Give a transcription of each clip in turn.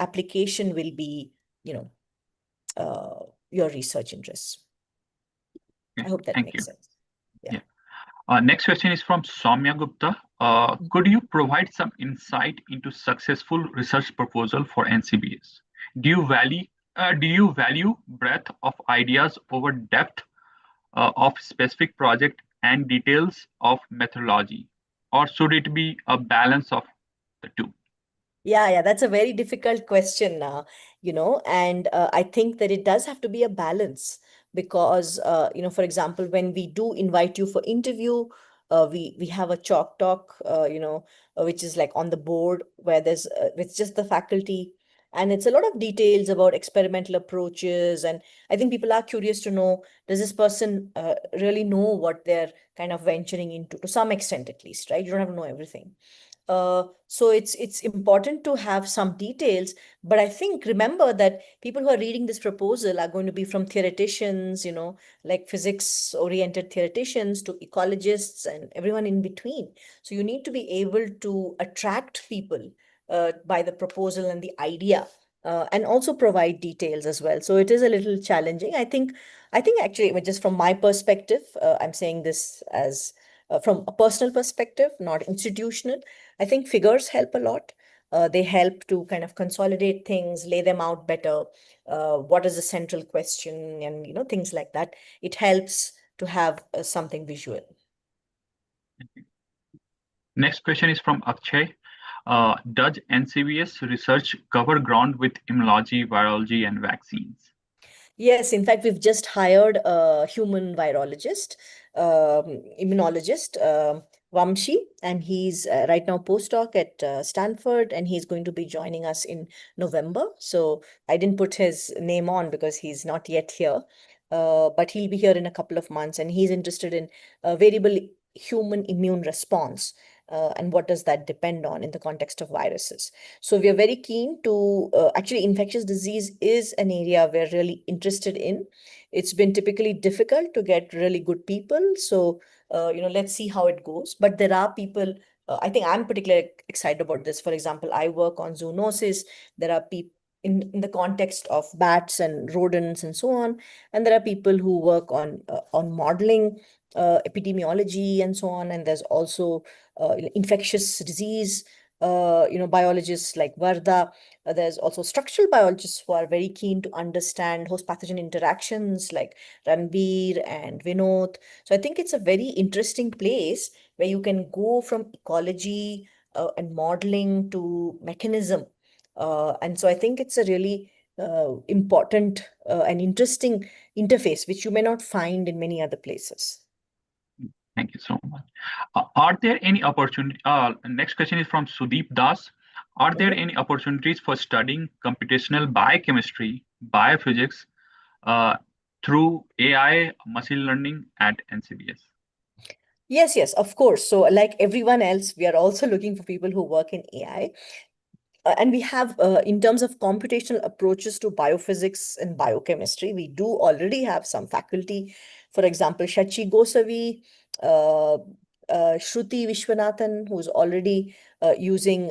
application will be, your research interests. Okay, I hope that thank makes you. sense. Yeah. Next question is from Soumya Gupta. Could you provide some insight into successful research proposal for NCBS? Do you value breadth of ideas over depth of specific project and details of methodology, or should it be a balance of the two? Yeah, that's a very difficult question, and I think that it does have to be a balance because, for example, when we do invite you for interview, we have a chalk talk, which is like on the board where there's it's just the faculty, and it's a lot of details about experimental approaches, and I think people are curious to know, does this person really know what they're kind of venturing into, to some extent at least, right? You don't have to know everything. So it's important to have some details, but I think remember that people who are reading this proposal are going to be from theoreticians, like physics-oriented theoreticians to ecologists and everyone in between. So you need to be able to attract people by the proposal and the idea, and also provide details as well. So it is a little challenging. I think actually, just from my perspective, I'm saying this as from a personal perspective, not institutional. I think figures help a lot. They help to kind of consolidate things, lay them out better. What is the central question, and things like that. It helps to have something visual. Next question is from Akshay. Does NCBS research cover ground with immunology, virology, and vaccines? Yes, in fact, we've just hired a human virologist, immunologist, Vamshi, and he's right now postdoc at Stanford, and he's going to be joining us in November. So I didn't put his name on because he's not yet here, but he'll be here in a couple of months, and he's interested in variable human immune response. And what does that depend on in the context of viruses? So we are very keen to actually, infectious disease is an area we're really interested in. It's been typically difficult to get really good people. So, let's see how it goes. But there are people, I think I'm particularly excited about this. For example, I work on zoonosis. There are people in the context of bats and rodents and so on. And there are people who work on modeling epidemiology and so on. And there's also infectious disease, biologists like Varda. There's also structural biologists who are very keen to understand host pathogen interactions like Ranveer and Vinod. So I think it's a very interesting place where you can go from ecology and modeling to mechanism. And so I think it's a really important and interesting interface, which you may not find in many other places. Thank you so much. Are there any opportunity? Next question is from Sudeep Das. Are there any opportunities for studying computational biochemistry, biophysics through AI, machine learning at NCBS? Yes, of course. So like everyone else, we are also looking for people who work in AI. And we have, in terms of computational approaches to biophysics and biochemistry, we do already have some faculty. For example, Shachi Gosavi, Shruti Vishwanathan, who's already using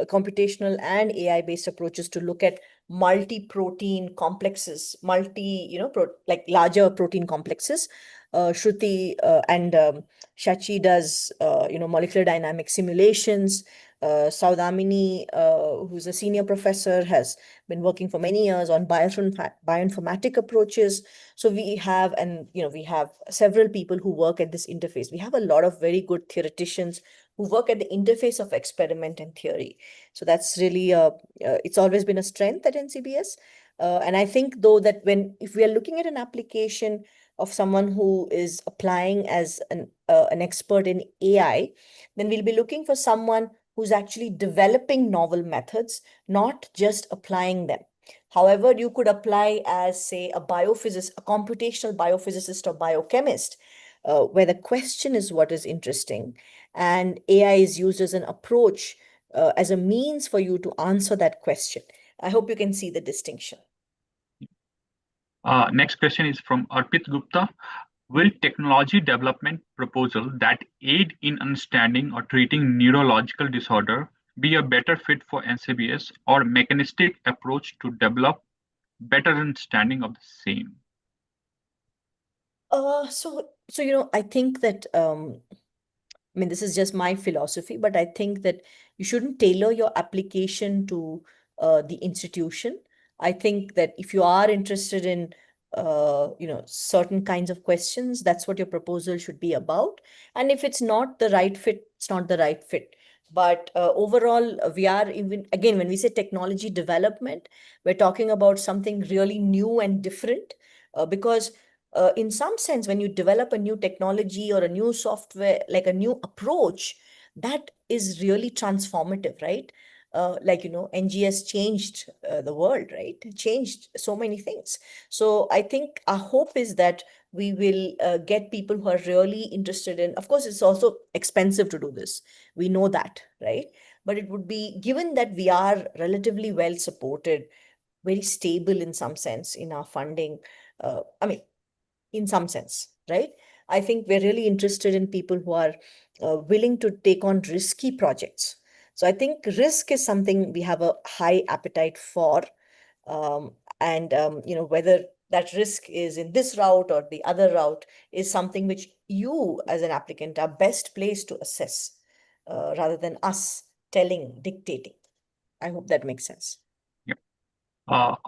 computational and AI-based approaches to look at multi-protein complexes, like larger protein complexes. Shruti and Shachi does, molecular dynamic simulations. Saudamini, who's a senior professor, has been working for many years on bioinformatic approaches. So we have several people who work at this interface. We have a lot of very good theoreticians who work at the interface of experiment and theory. So that's really, it's always been a strength at NCBS. And I think, though, that if we are looking at an application of someone who is applying as an expert in AI, then we'll be looking for someone who's actually developing novel methods, not just applying them. However, you could apply as, say, a biophysicist, a computational biophysicist or biochemist, where the question is what is interesting, and AI is used as an approach, as a means for you to answer that question. I hope you can see the distinction. Next question is from Arpit Gupta. Will technology development proposal that aid in understanding or treating neurological disorder be a better fit for NCBS or mechanistic approach to develop better understanding of the same? I think that I mean, this is just my philosophy, but I think that you shouldn't tailor your application to the institution. I think that if you are interested in, certain kinds of questions, that's what your proposal should be about. And if it's not the right fit, it's not the right fit. But overall, we are even, again, when we say technology development, we're talking about something really new and different because in some sense, when you develop a new technology or a new software, like a new approach, that is really transformative, right? NGS changed the world, right? It changed so many things. So I think our hope is that we will get people who are really interested in, of course, it's also expensive to do this. We know that, right? But it would be, given that we are relatively well supported, very stable in some sense in our funding. I mean, in some sense, right? I think we're really interested in people who are willing to take on risky projects. So I think risk is something we have a high appetite for. Whether that risk is in this route or the other route is something which you as an applicant are best placed to assess rather than us dictating. I hope that makes sense. Yeah.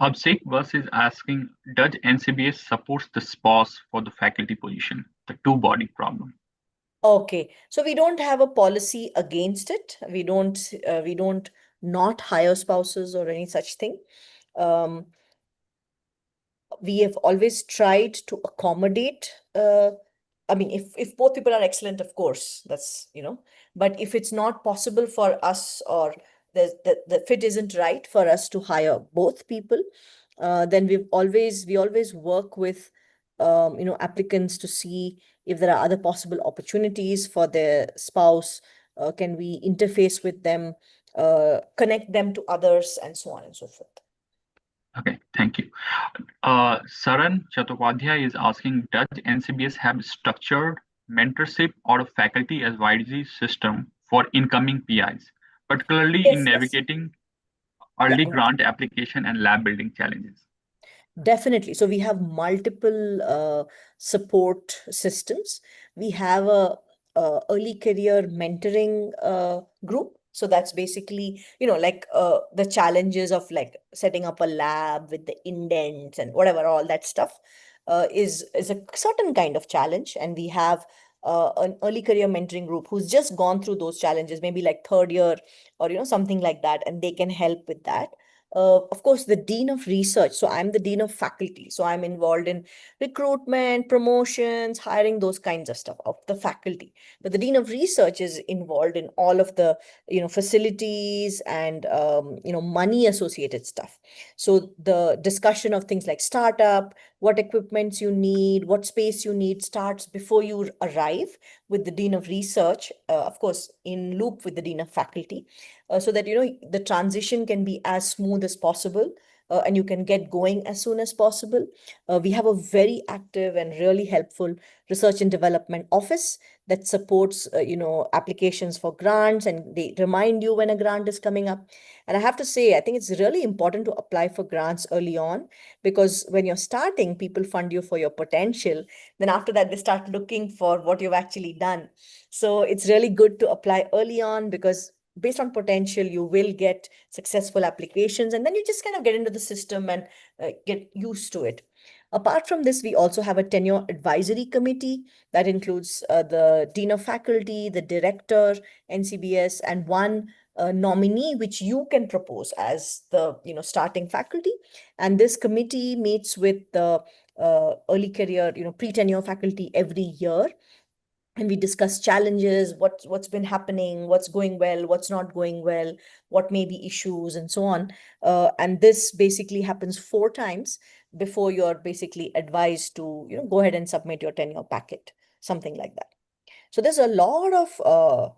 Abhishek Bus is asking, does NCBS supports the spouse for the faculty position, the two-body problem? Okay, so we don't have a policy against it. We don't not hire spouses or any such thing. Um, we have always tried to accommodate. I mean, if both people are excellent, of course, that's, but if it's not possible for us or the fit isn't right for us to hire both people, then we always work with applicants to see if there are other possible opportunities for their spouse. Can we interface with them, connect them to others, and so on and so forth. Okay, thank you. Saran Chattopadhyay is asking, does NCBS have structured mentorship or a faculty advisory system for incoming PIs, particularly in Yes, yes. navigating Yeah, early go ahead. grant application and lab building challenges? Definitely. So we have multiple support systems. We have a early career mentoring group. So that's basically, like the challenges of like setting up a lab with the indents and whatever, all that stuff is a certain kind of challenge. And we have an early career mentoring group who's just gone through those challenges, maybe like third year or, something like that, and they can help with that. Of course, the dean of research. So I'm the dean of faculty. So I'm involved in recruitment, promotions, hiring, those kinds of stuff of the faculty. But the dean of research is involved in all of the, facilities and, money associated stuff. So the discussion of things like startup, what equipments you need, what space you need starts before you arrive with the dean of research, of course, in loop with the dean of faculty, so that the transition can be as smooth as possible, and you can get going as soon as possible. We have a very active and really helpful research and development office that supports applications for grants, and they remind you when a grant is coming up. And I have to say, I think it's really important to apply for grants early on, because when you're starting, people fund you for your potential. Then after that, they start looking for what you've actually done. So it's really good to apply early on, because based on potential, you will get successful applications, and then you just kind of get into the system and get used to it. Apart from this, we also have a tenure advisory committee that includes the dean of faculty, the director, NCBS, and one nominee which you can propose as the starting faculty. And this committee meets with the early career, pre-tenure faculty every year, and we discuss challenges, what's been happening, what's going well, what's not going well, what may be issues, and so on. And this basically happens 4 times before you're basically advised to go ahead and submit your tenure packet, something like that. So there's a lot of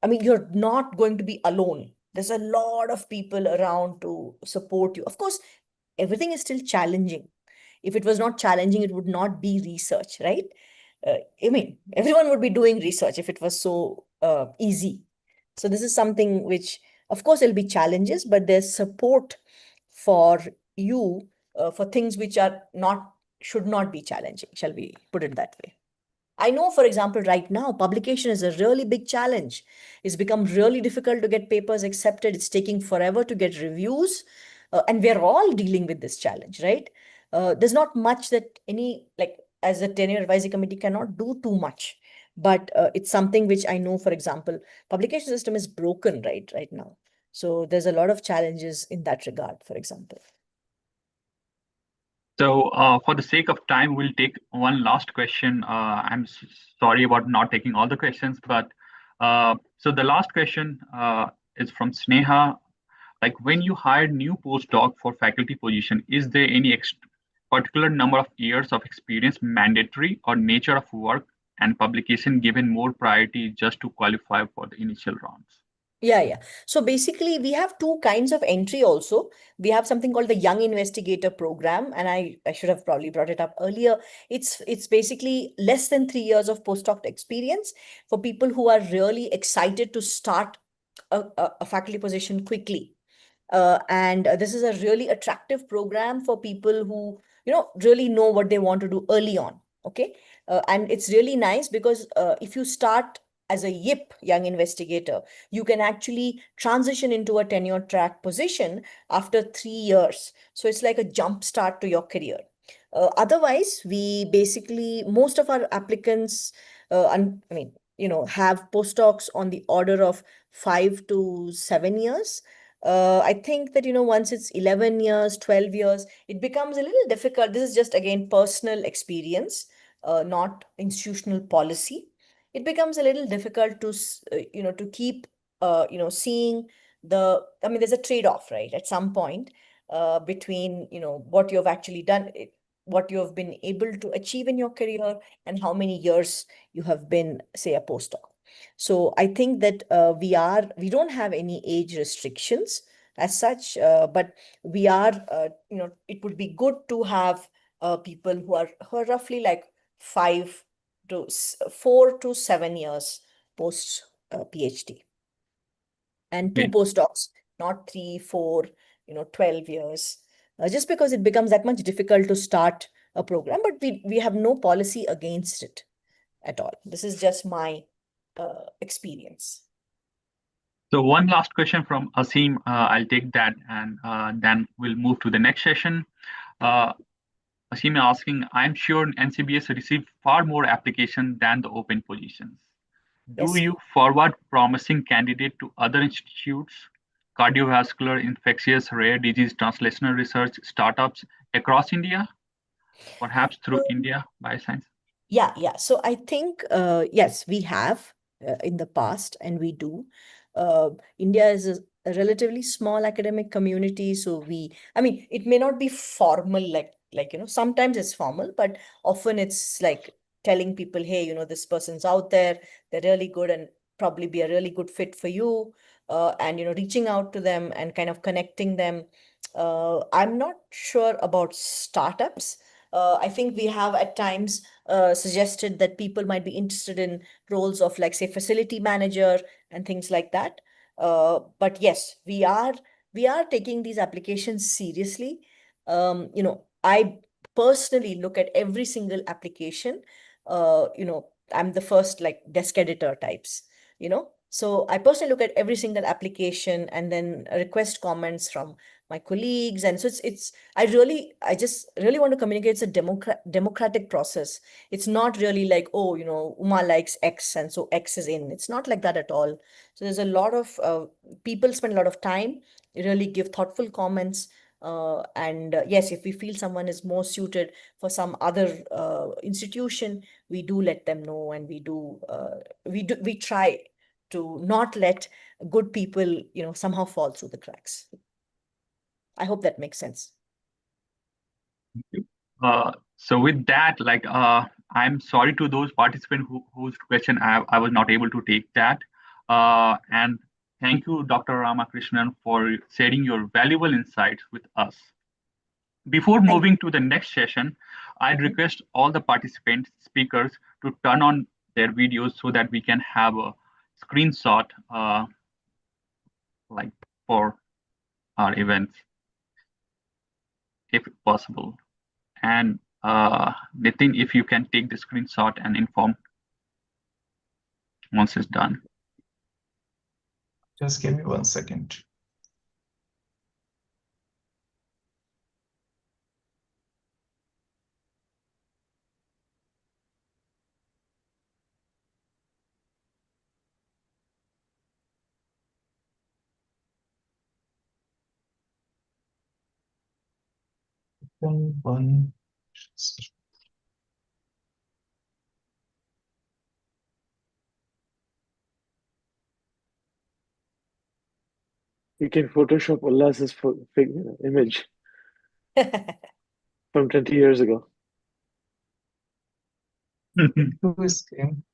I mean, you're not going to be alone. There's a lot of people around to support you. Of course, everything is still challenging. If it was not challenging, it would not be research, right? I mean, everyone would be doing research if it was so easy. So this is something which Of course, there'll be challenges, but there's support for you for things which are not should not be challenging. Shall we put it that way? I know, for example, right now, publication is a really big challenge. It's become really difficult to get papers accepted. It's taking forever to get reviews. And we're all dealing with this challenge, right? There's not much that as a tenure advisory committee cannot do too much. But it's something which I know, for example, publication system is broken right now. So there's a lot of challenges in that regard, for example. So, for the sake of time, we'll take one last question. I'm sorry about not taking all the questions, but so the last question is from Sneha. Like, when you hire new postdoc for faculty position, is there any particular number of years of experience mandatory, or nature of work and publication given more priority just to qualify for the initial rounds? Yeah. So basically, we have two kinds of entry also. We have something called the Young Investigator Program, and I should have probably brought it up earlier. It's basically less than 3 years of postdoc experience for people who are really excited to start a faculty position quickly. And this is a really attractive program for people who, really know what they want to do early on. Okay. And it's really nice because if you start as a YIP, young investigator, you can actually transition into a tenure track position after 3 years. So it's like a jump start to your career. Otherwise, we basically, most of our applicants, have postdocs on the order of 5 to 7 years. I think that, once it's 11 years, 12 years, it becomes a little difficult. This is just, again, personal experience, not institutional policy. It becomes a little difficult to keep, seeing there's a trade-off, right? At some point, between, what you've actually done, what you have been able to achieve in your career and how many years you have been, say, a postdoc. So I think that we don't have any age restrictions as such, but it would be good to have people who are roughly like 4 to 7 years post PhD, and two Okay. postdocs, not 3, 4, 12 years, just because it becomes that much difficult to start a program, but we have no policy against it at all. This is just my experience. So one last question from Asim. I'll take that, and then we'll move to the next session. Uh, Asim is asking, I'm sure NCBS received far more applications than the open positions. Do Yes. you forward promising candidate to other institutes, cardiovascular, infectious, rare disease, translational research startups across India, perhaps through India Bioscience? Yeah. So I think, yes, we have in the past, and we do. India is a relatively small academic community, so it may not be formal, sometimes it's formal, but often it's like telling people, hey, this person's out there, they're really good and probably be a really good fit for you, and reaching out to them and kind of connecting them. I'm not sure about startups. I think we have at times suggested that people might be interested in roles of, like, say, facility manager and things like that. But yes, we are taking these applications seriously. I personally look at every single application. I'm the first, like, desk editor types. So I personally look at every single application and then request comments from my colleagues. And so I just really want to communicate it's a democratic process. It's not really like, oh, Uma likes X and so X is in. It's not like that at all. So there's a lot of people spend a lot of time, really give thoughtful comments. And yes, if we feel someone is more suited for some other institution, we do let them know, and we try to not let good people, somehow fall through the cracks. I hope that makes sense. So with that, I'm sorry to those participants whose question I was not able to take that. And thank you, Dr. Ramakrishnan, for sharing your valuable insights with us. Before Thank moving to the next session, I'd you. request all the participant speakers to turn on their videos so that we can have a screenshot like for our events, if possible. And Nitin, if you can take the screenshot and inform once it's done. Just give me 1 second. One. You can Photoshop Ullas's image from 20 years ago. Who is screen?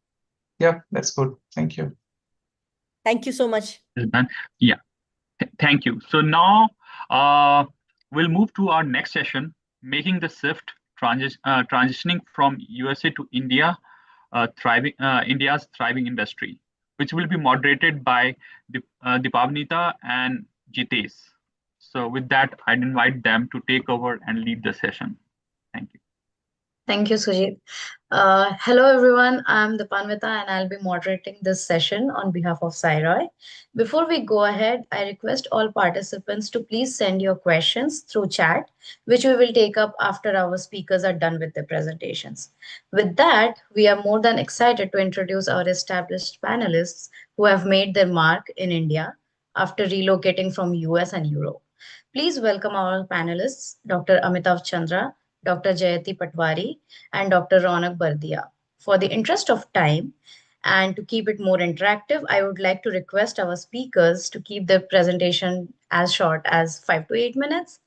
Yeah, that's good. Thank you. Thank you so much. It's done. Yeah. Thank you. So now we'll move to our next session, making the shift transitioning from USA to India, India's thriving industry, which will be moderated by Dipavnita and Jitesh. So with that, I'd invite them to take over and lead the session. Thank you. Thank you, Sujit. Hello, everyone. I'm Dipanvita, and I'll be moderating this session on behalf of SciROI. Before we go ahead, I request all participants to please send your questions through chat, which we will take up after our speakers are done with their presentations. With that, we are more than excited to introduce our established panelists who have made their mark in India after relocating from US and Europe. Please welcome our panelists, Dr. Amitav Chandra, Dr. Jayati Patwari, and Dr. Ronak Bardia. For the interest of time and to keep it more interactive, I would like to request our speakers to keep their presentation as short as 5 to 8 minutes.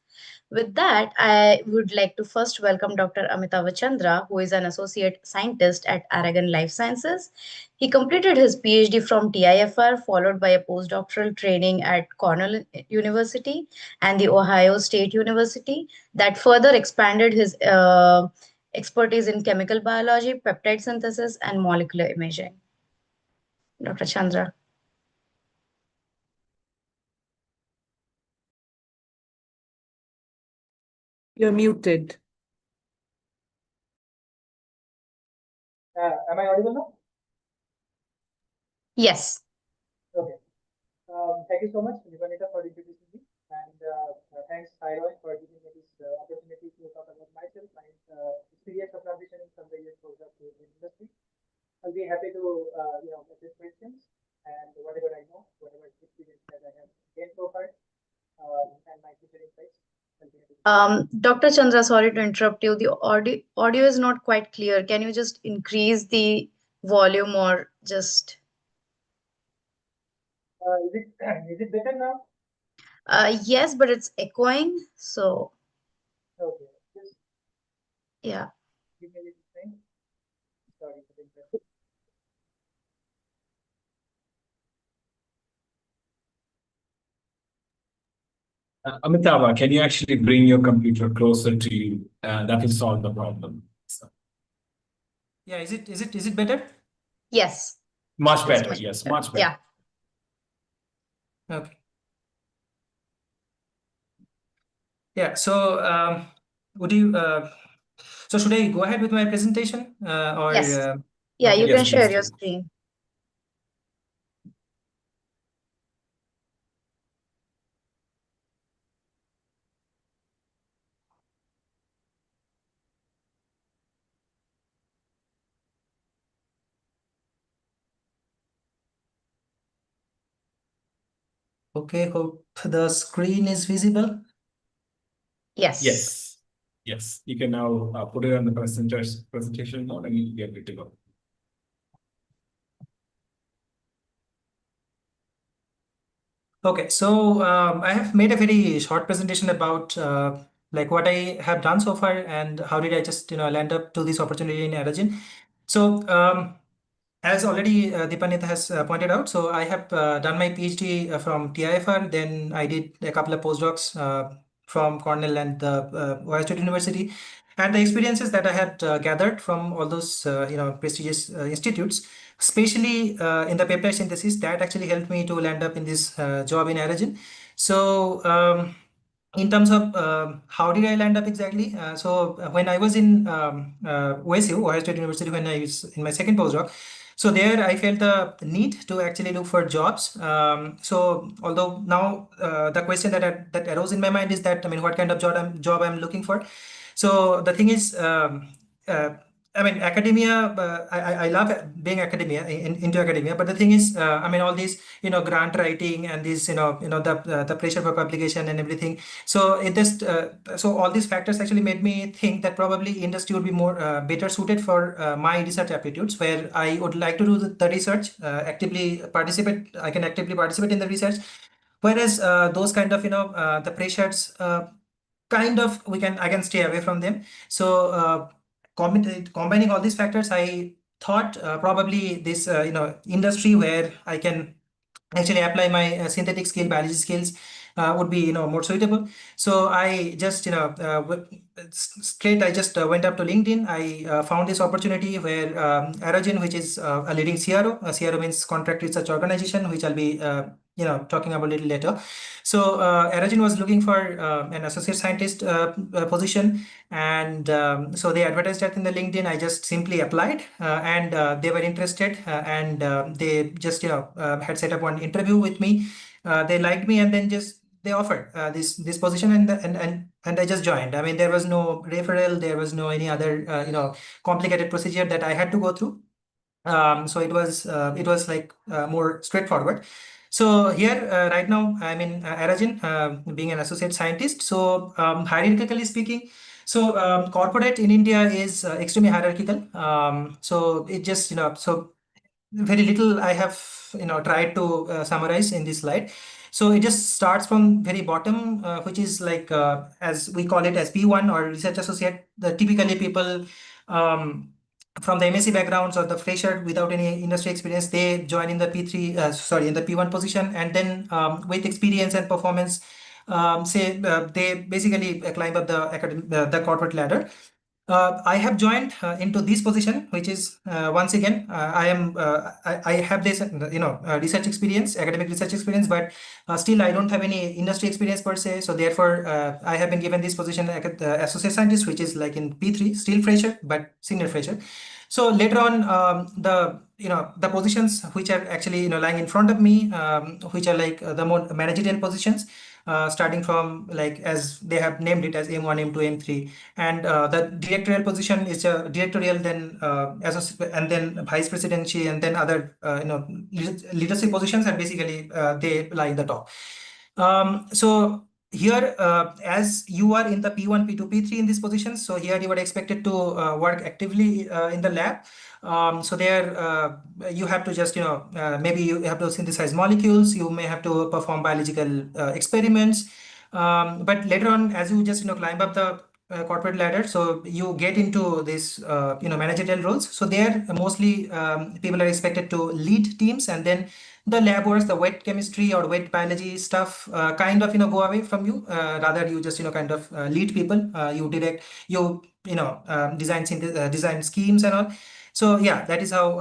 With that, I would like to first welcome Dr. Amitav Chandra, who is an associate scientist at Aragon Life Sciences. He completed his PhD from TIFR, followed by a postdoctoral training at Cornell University and the Ohio State University that further expanded his expertise in chemical biology, peptide synthesis, and molecular imaging. Dr. Chandra. You're muted. Am I audible now? Yes. Okay. Thank you so much, Nivanita, for introducing me, and thanks, SciROI, for giving me this opportunity to talk about myself, my experience of transitioning from the US program to the industry. I'll be happy to, address questions and whatever I know, whatever experience that I have gained so far, and my future insights. Dr. Chandra, sorry to interrupt you. The audio is not quite clear. Can you just increase the volume or just? Is it better now? Yes, but it's echoing. So. Okay. Just yeah. give me a little time. Sorry for the interruption. Amitabh, can you actually bring your computer closer to you? That will solve the problem. So. Yeah, is it better? Yes. Much better. Yes, much better. Yeah. Okay. Yeah. So would you? So should I go ahead with my presentation? Or yes. Yeah, okay. you Yes, can share please your do. screen. Okay, hope the screen is visible. Yes. Yes. Yes. You can now put it on the presentation mode and you get it to go. Okay, so I have made a very short presentation about like what I have done so far and how did I just land up to this opportunity in Aragen. So as already Dipanita has pointed out, so I have done my PhD from TIFR. Then I did a couple of postdocs from Cornell and Ohio State University, and the experiences that I had gathered from all those prestigious institutes, especially in the peptide synthesis, that actually helped me to land up in this job in Aragen. So in terms of how did I land up exactly? So when I was in OSU, Ohio State University, when I was in my second postdoc, so there I felt the need to actually look for jobs. So although now the question that arose in my mind is that, I mean, what kind of job I'm looking for. So the thing is, I mean, academia, I love being into academia, but the thing is, I mean, all these, grant writing and these, the pressure for publication and everything. So it just, so all these factors actually made me think that probably industry would be more better suited for my research aptitudes, where I would like to do the research, actively participate. I can actively participate in the research. Whereas those kind of, the pressures, kind of I can stay away from them. So combining all these factors, I thought probably this industry where I can actually apply my synthetic biology skills would be more suitable. So I just straight I just went up to LinkedIn. I found this opportunity where Aragen, which is a leading CRO. CRO means contract research organization, which I'll be talking about a little later. So Aragen was looking for an associate scientist position, and so they advertised that in the LinkedIn. I just simply applied, and they were interested, and they just had set up one interview with me. They liked me, and then they offered this position, and I just joined. I mean, there was no referral, there was no any other complicated procedure that I had to go through. So it was like more straightforward. So here right now I'm in Aragen, being an associate scientist. So hierarchically speaking, so corporate in India is extremely hierarchical. So it just so very little I have tried to summarize in this slide. So it just starts from very bottom, which is like as we call it as P1 or research associate. The typically people from the MSc backgrounds or the fresher without any industry experience, they join in the in the P1 position, and then with experience and performance, they basically climb up the corporate ladder. I have joined into this position, which is once again I have this research experience, academic research experience, but still I don't have any industry experience per se. So therefore, I have been given this position associate scientist, which is like in P3, still fresher but senior fresher. So later on, the positions which are actually lying in front of me, which are like the more managerial positions. Starting from like as they have named it as M1, M2, M3, and the directorial position is directorial, then and then vice presidency, and then other leadership positions, and basically they lie in the top. So here, as you are in the P1, P2, P3 in these positions, so here you are expected to work actively in the lab. So there you have to just maybe you have to synthesize molecules, you may have to perform biological experiments, but later on, as you just climb up the corporate ladder, so you get into this managerial roles. So there mostly people are expected to lead teams, and then the lab works, the wet chemistry or wet biology stuff kind of go away from you. Rather you just kind of lead people, you direct, design schemes and all. So yeah, that is how